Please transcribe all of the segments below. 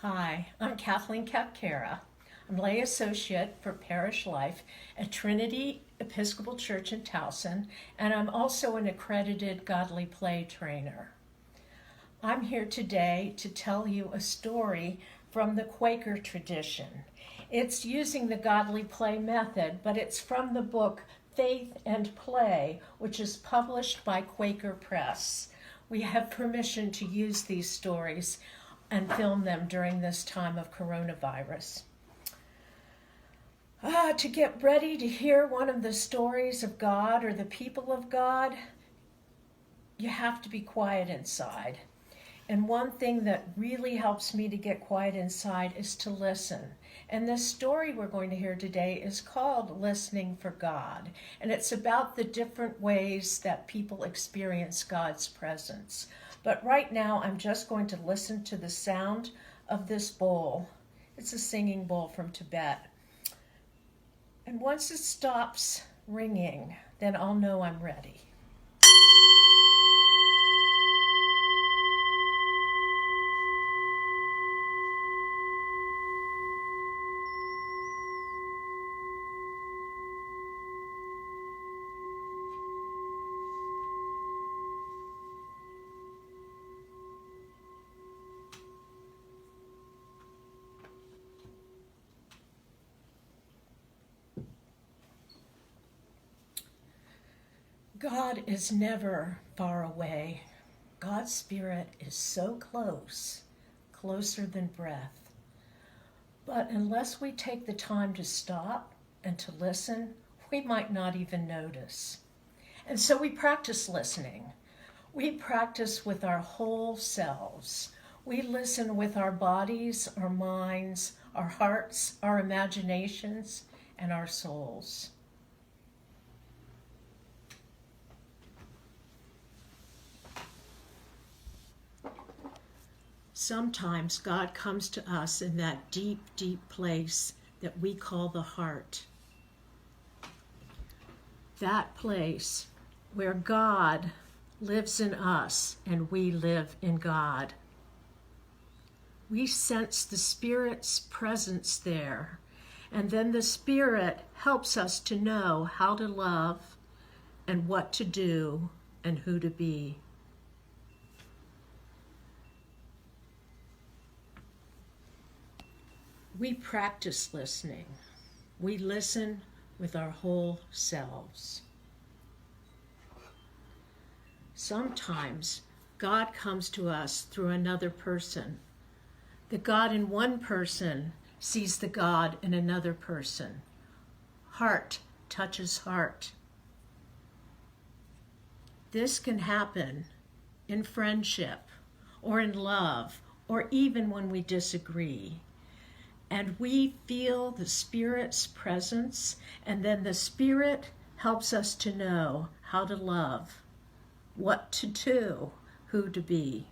Hi, I'm Kathleen Capcara. I'm lay associate for Parish Life at Trinity Episcopal Church in Towson, and I'm also an accredited Godly Play trainer. I'm here today to tell you a story from the Quaker tradition. It's using the Godly Play method, but it's from the book Faith and Play, which is published by Quaker Press. We have permission to use these stories and film them during this time of coronavirus. To get ready to hear one of the stories of God or the people of God, you have to be quiet inside. And one thing that really helps me to get quiet inside is to listen. And this story we're going to hear today is called Listening for God. And it's about the different ways that people experience God's presence. But right now, I'm just going to listen to the sound of this bowl. It's a singing bowl from Tibet. And once it stops ringing, then I'll know I'm ready. God is never far away. God's Spirit is so close, closer than breath. But unless we take the time to stop and to listen, we might not even notice. And so we practice listening. We practice with our whole selves. We listen with our bodies, our minds, our hearts, our imaginations, and our souls. Sometimes God comes to us in that deep, deep place that we call the heart. That place where God lives in us and we live in God. We sense the Spirit's presence there, and then the Spirit helps us to know how to love and what to do and who to be. We practice listening. We listen with our whole selves. Sometimes God comes to us through another person. The God in one person sees the God in another person. Heart touches heart. This can happen in friendship or in love or even when we disagree. And we feel the Spirit's presence, and then the Spirit helps us to know how to love, what to do, who to be.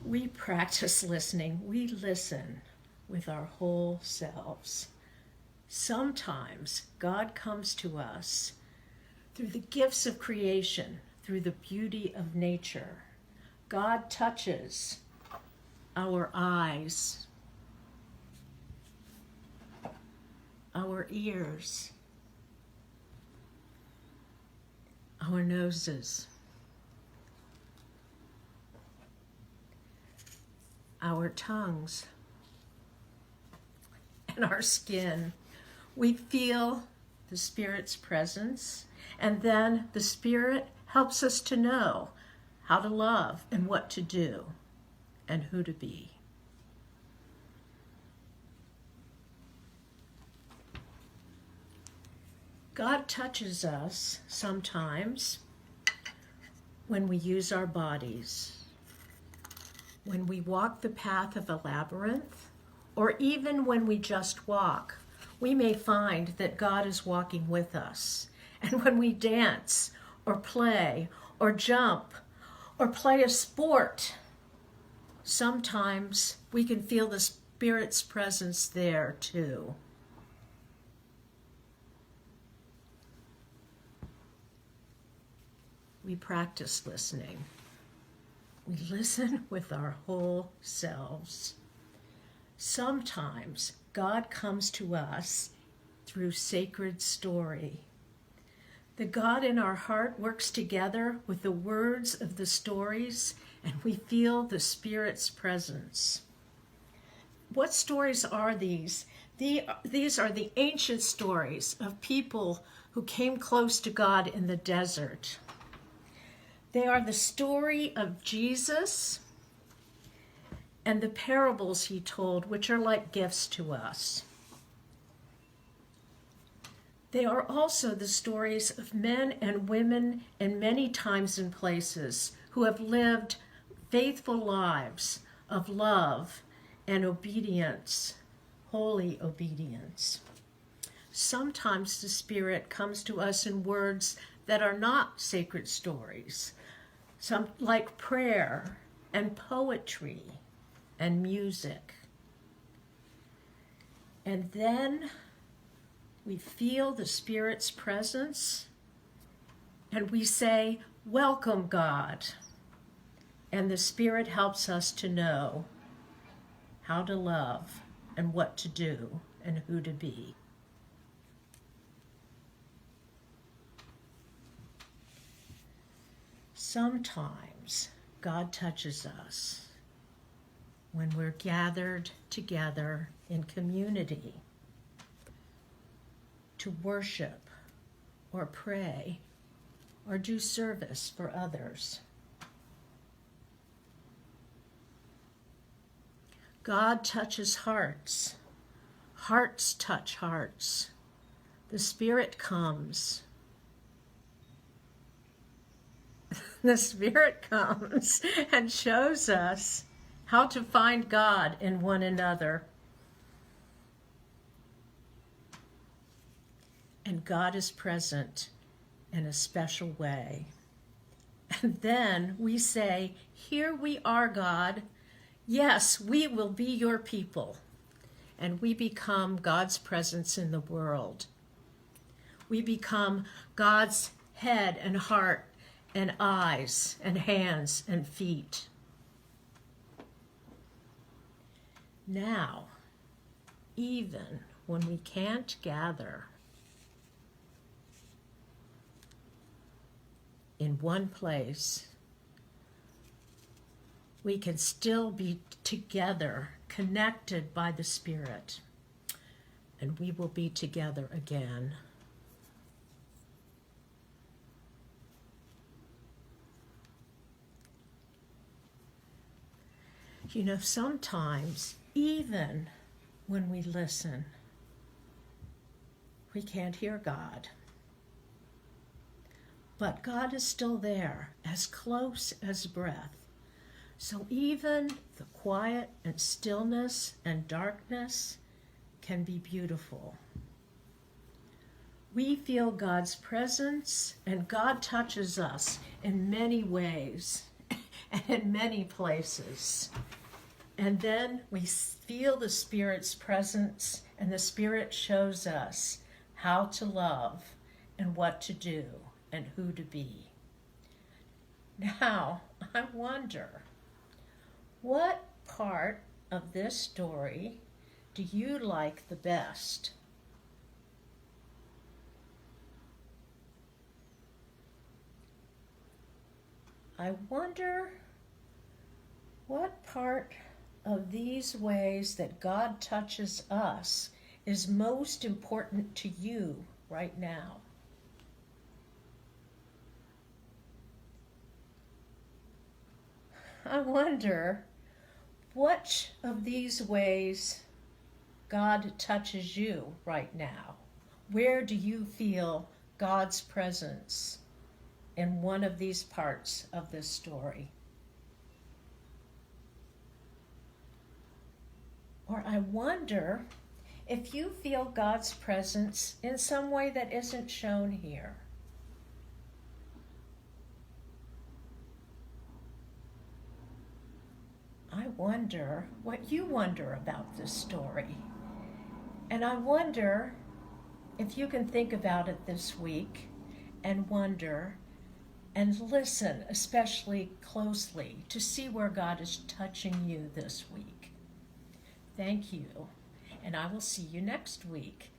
We practice listening. We listen with our whole selves. Sometimes God comes to us through the gifts of creation, through the beauty of nature. God touches our eyes, our ears, our noses, our tongues, and our skin. We feel the Spirit's presence, and then the Spirit helps us to know how to love and what to do and who to be. God touches us sometimes when we use our bodies, when we walk the path of a labyrinth, or even when we just walk. We may find that God is walking with us. And when we dance or play or jump or play a sport, sometimes we can feel the Spirit's presence there too. we practice listening. We listen with our whole selves. Sometimes God comes to us through sacred story. The God in our heart works together with the words of the stories, and we feel the Spirit's presence. What stories are these? These are the ancient stories of people who came close to God in the desert. They are the story of Jesus and the parables he told, which are like gifts to us. They are also the stories of men and women in many times and places who have lived faithful lives of love and obedience, holy obedience. Sometimes the Spirit comes to us in words that are not sacred stories, some like prayer and poetry and music. And then we feel the Spirit's presence and we say, "Welcome, God." And the Spirit helps us to know how to love and what to do and who to be. Sometimes God touches us when we're gathered together in community to worship or pray or do service for others. God touches hearts. Hearts touch hearts. The Spirit comes. The Spirit comes and shows us how to find God in one another. And God is present in a special way. And then we say, "Here we are, God. Yes, we will be your people." And we become God's presence in the world. We become God's head and heart and eyes and hands and feet. Now, even when we can't gather in one place, we can still be together, connected by the Spirit, and we will be together again. You know, sometimes, even when we listen, we can't hear God. But God is still there, as close as breath. So even the quiet and stillness and darkness can be beautiful. We feel God's presence, and God touches us in many ways and in many places. And then we feel the Spirit's presence, and the Spirit shows us how to love and what to do and who to be. Now, I wonder, what part of this story do you like the best? I wonder what part of these ways that God touches us is most important to you right now. I wonder which of these ways God touches you right now. Where do you feel God's presence in one of these parts of this story? Or I wonder if you feel God's presence in some way that isn't shown here. I wonder what you wonder about this story. And I wonder if you can think about it this week and wonder, and listen especially closely to see where God is touching you this week. Thank you, and I will see you next week.